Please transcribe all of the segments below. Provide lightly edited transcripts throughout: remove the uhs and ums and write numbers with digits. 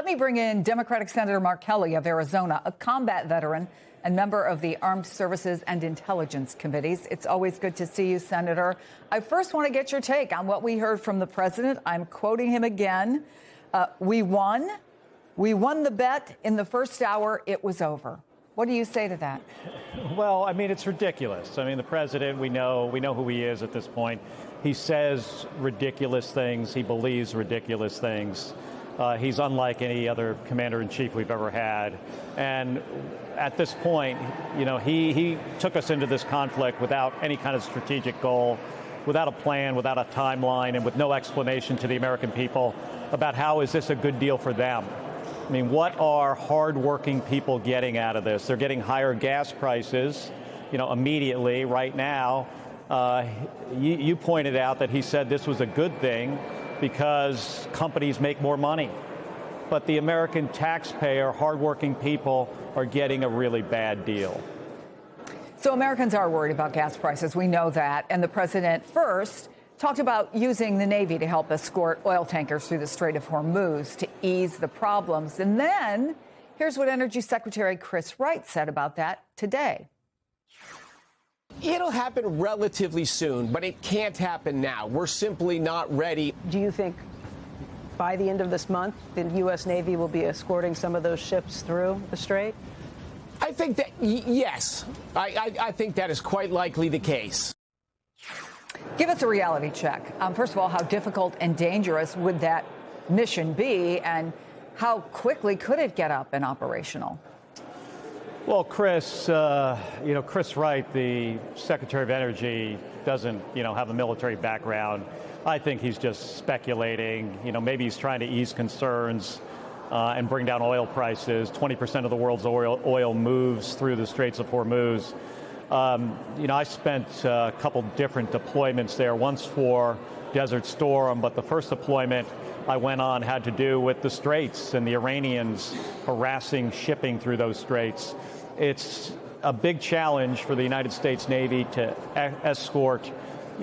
Let me bring in Democratic Senator Mark Kelly of Arizona, a combat veteran and member of the Armed Services and Intelligence Committees. It's always good to see you, Senator. I first want to get your take on what we heard from the president. I'm quoting him again. We won. We won the bet. In the first hour, it was over. What do you say to that? Well, I mean, it's ridiculous. I mean, the president, we know who he is at this point. He says ridiculous things. He believes ridiculous things. He's unlike any other commander-in-chief we've ever had. And at this point, you know, he took us into this conflict without any kind of strategic goal, without a plan, without a timeline, and with no explanation to the American people about how is this a good deal for them. I mean, what are hardworking people getting out of this? They're getting higher gas prices, you know, immediately right now. You pointed out that he said this was a good thing because companies make more money. But the American taxpayer, hardworking people, are getting a really bad deal. So Americans are worried about gas prices. We know that. And the president first talked about using the Navy to help escort oil tankers through the Strait of Hormuz to ease the problems. And then here's what Energy Secretary Chris Wright said about that today. It'll happen relatively soon, but it can't happen now. We're simply not ready. Do you think by the end of this month, the U.S. Navy will be escorting some of those ships through the strait? I think that, yes, I think that is quite likely the case. Give us a reality check. First of all, how difficult and dangerous would that mission be, and how quickly could it get up and operational? Well, Chris, Chris Wright, the Secretary of Energy, doesn't, have a military background. I think he's just speculating. Maybe he's trying to ease concerns and bring down oil prices. 20% of the world's oil moves through the Straits of Hormuz. I spent a couple different deployments there, once for Desert Storm, but the first deployment I went on had to do with the Straits and the Iranians harassing shipping through those Straits. It's a big challenge for the United States Navy to escort,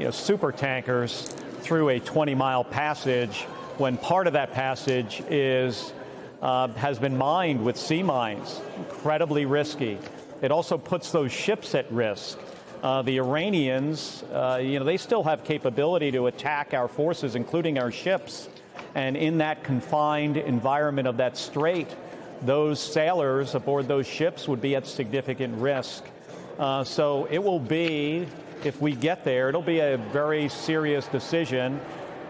super tankers through a 20-mile passage when part of that passage has been mined with sea mines, incredibly risky. It also puts those ships at risk. The Iranians, they still have capability to attack our forces, including our ships. And in that confined environment of that strait, those sailors aboard those ships would be at significant risk. So it will be, if we get there, it'll be a very serious decision.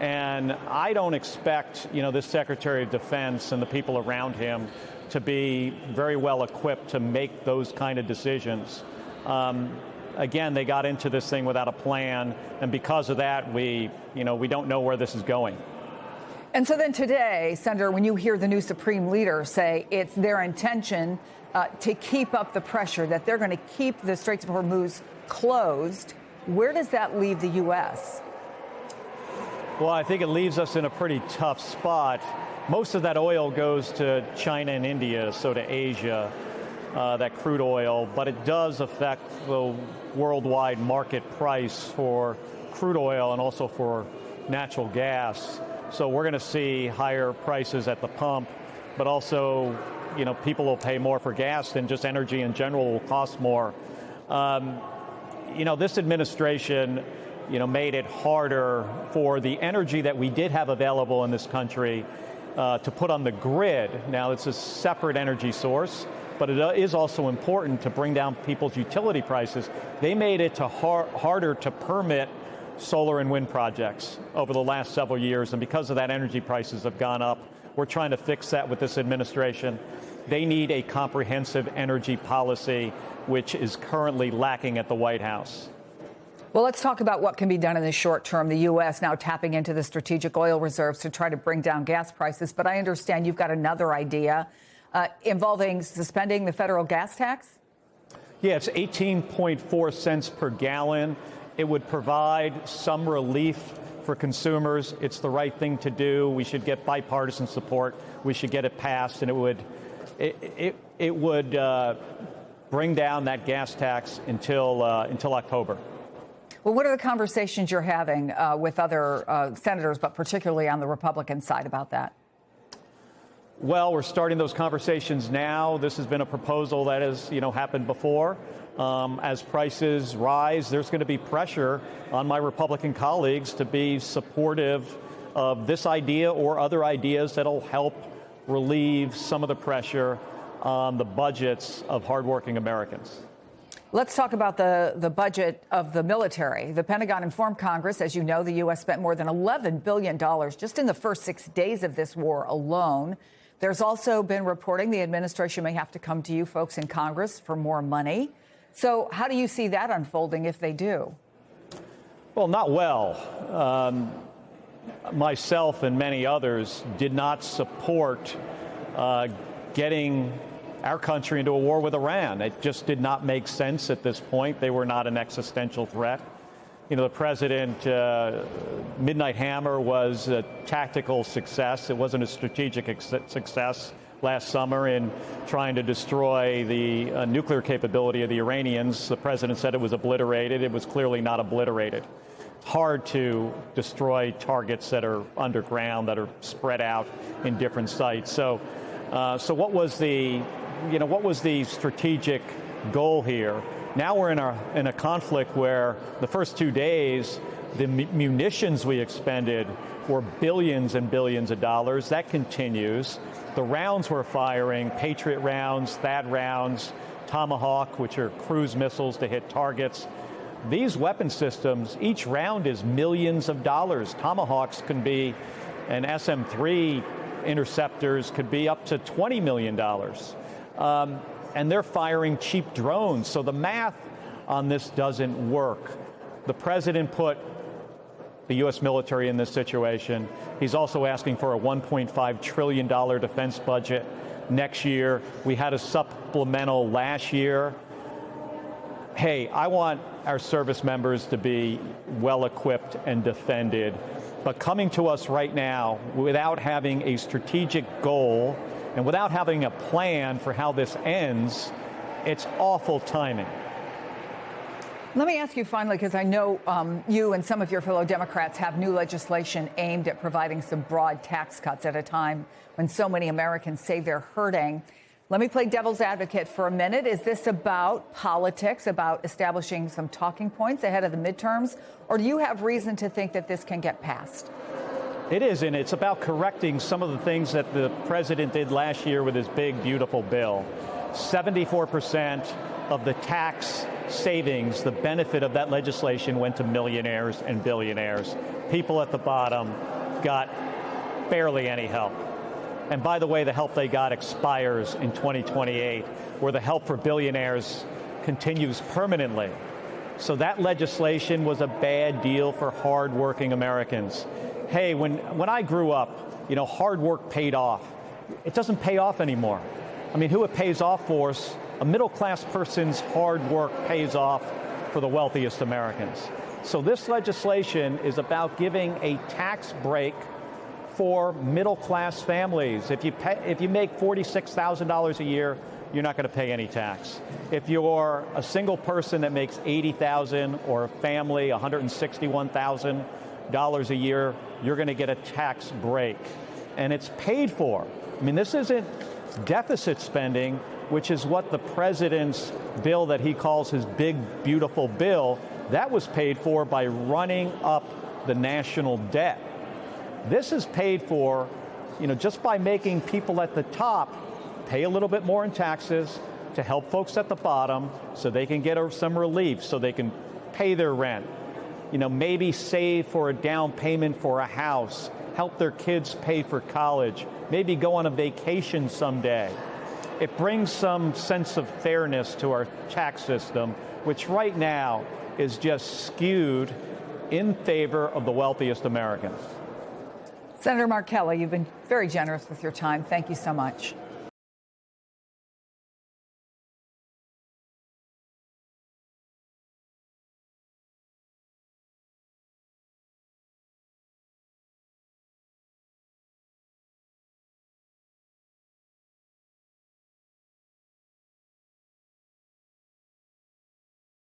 And I don't expect, this Secretary of Defense and the people around him to be very well equipped to make those kind of decisions. Again, they got into this thing without a plan, and because of that, we don't know where this is going. And so then today, Senator, when you hear the new Supreme Leader say it's their intention to keep up the pressure, that they're going to keep the Straits of Hormuz closed, where does that leave the U.S.? Well, I think it leaves us in a pretty tough spot. Most of that oil goes to China and India, so to Asia, that crude oil, but it does affect the worldwide market price for crude oil and also for natural gas. So we're going to see higher prices at the pump, but also, people will pay more for gas, and just energy in general will cost more. This administration, made it harder for the energy that we did have available in this country to put on the grid. Now, it's a separate energy source, but it is also important to bring down people's utility prices. They made it harder to permit solar and wind projects over the last several years, and because of that, energy prices have gone up. We're trying to fix that with this administration. They need a comprehensive energy policy, which is currently lacking at the White House. Well, let's talk about what can be done in the short term. The U.S. now tapping into the strategic oil reserves to try to bring down gas prices. But I understand you've got another idea involving suspending the federal gas tax? Yeah, it's 18.4 cents per gallon. It would provide some relief for consumers. It's the right thing to do. We should get bipartisan support. We should get it passed, and it would bring down that gas tax until October. Well, what are the conversations you're having with other senators, but particularly on the Republican side, about that? Well, we're starting those conversations now. This has been a proposal that has, happened before. As prices rise, there's going to be pressure on my Republican colleagues to be supportive of this idea or other ideas that'll help relieve some of the pressure on the budgets of hardworking Americans. Let's talk about the budget of the military. The Pentagon informed Congress, as you know, the U.S. spent more than $11 billion just in the first 6 days of this war alone. There's also been reporting the administration may have to come to you folks in Congress for more money. So how do you see that unfolding if they do? Well, not well. Myself and many others did not support getting our country into a war with Iran. It just did not make sense at this point. They were not an existential threat. The president, Midnight Hammer was a tactical success. It wasn't a strategic success last summer in trying to destroy the nuclear capability of the Iranians. The president said it was obliterated. It was clearly not obliterated. Hard to destroy targets that are underground, that are spread out in different sites. So what was the strategic goal here? Now we're in a conflict where the first 2 days, the munitions we expended were billions and billions of dollars. That continues. The rounds we're firing, Patriot rounds, THAAD rounds, Tomahawk, which are cruise missiles to hit targets. These weapon systems, each round is millions of dollars. Tomahawks can be, and SM-3 interceptors could be up to $20 million. And they're firing cheap drones. So the math on this doesn't work. The president put the U.S. military in this situation. He's also asking for a $1.5 trillion defense budget next year. We had a supplemental last year. Hey, I want our service members to be well equipped and defended. But coming to us right now without having a strategic goal and without having a plan for how this ends, it's awful timing. Let me ask you finally, because I know you and some of your fellow Democrats have new legislation aimed at providing some broad tax cuts at a time when so many Americans say they're hurting. Let me play devil's advocate for a minute. Is this about politics, about establishing some talking points ahead of the midterms, or do you have reason to think that this can get passed? It is, and it's about correcting some of the things that the president did last year with his big, beautiful bill. 74% of the tax savings, the benefit of that legislation went to millionaires and billionaires. People at the bottom got barely any help. And by the way, the help they got expires in 2028, where the help for billionaires continues permanently. So that legislation was a bad deal for hardworking Americans. Hey, when I grew up, hard work paid off. It doesn't pay off anymore. I mean, who it pays off for is a middle-class person's hard work pays off for the wealthiest Americans. So this legislation is about giving a tax break for middle-class families. If you make $46,000 a year, you're not going to pay any tax. If you're a single person that makes $80,000 or a family $161,000 a year, you're going to get a tax break. And it's paid for. I mean, this isn't deficit spending, which is what the president's bill that he calls his big, beautiful bill, that was paid for by running up the national debt. This is paid for, just by making people at the top pay a little bit more in taxes to help folks at the bottom so they can get some relief, so they can pay their rent, maybe save for a down payment for a house, help their kids pay for college, maybe go on a vacation someday. It brings some sense of fairness to our tax system, which right now is just skewed in favor of the wealthiest Americans. Senator Mark Kelly, you've been very generous with your time. Thank you so much.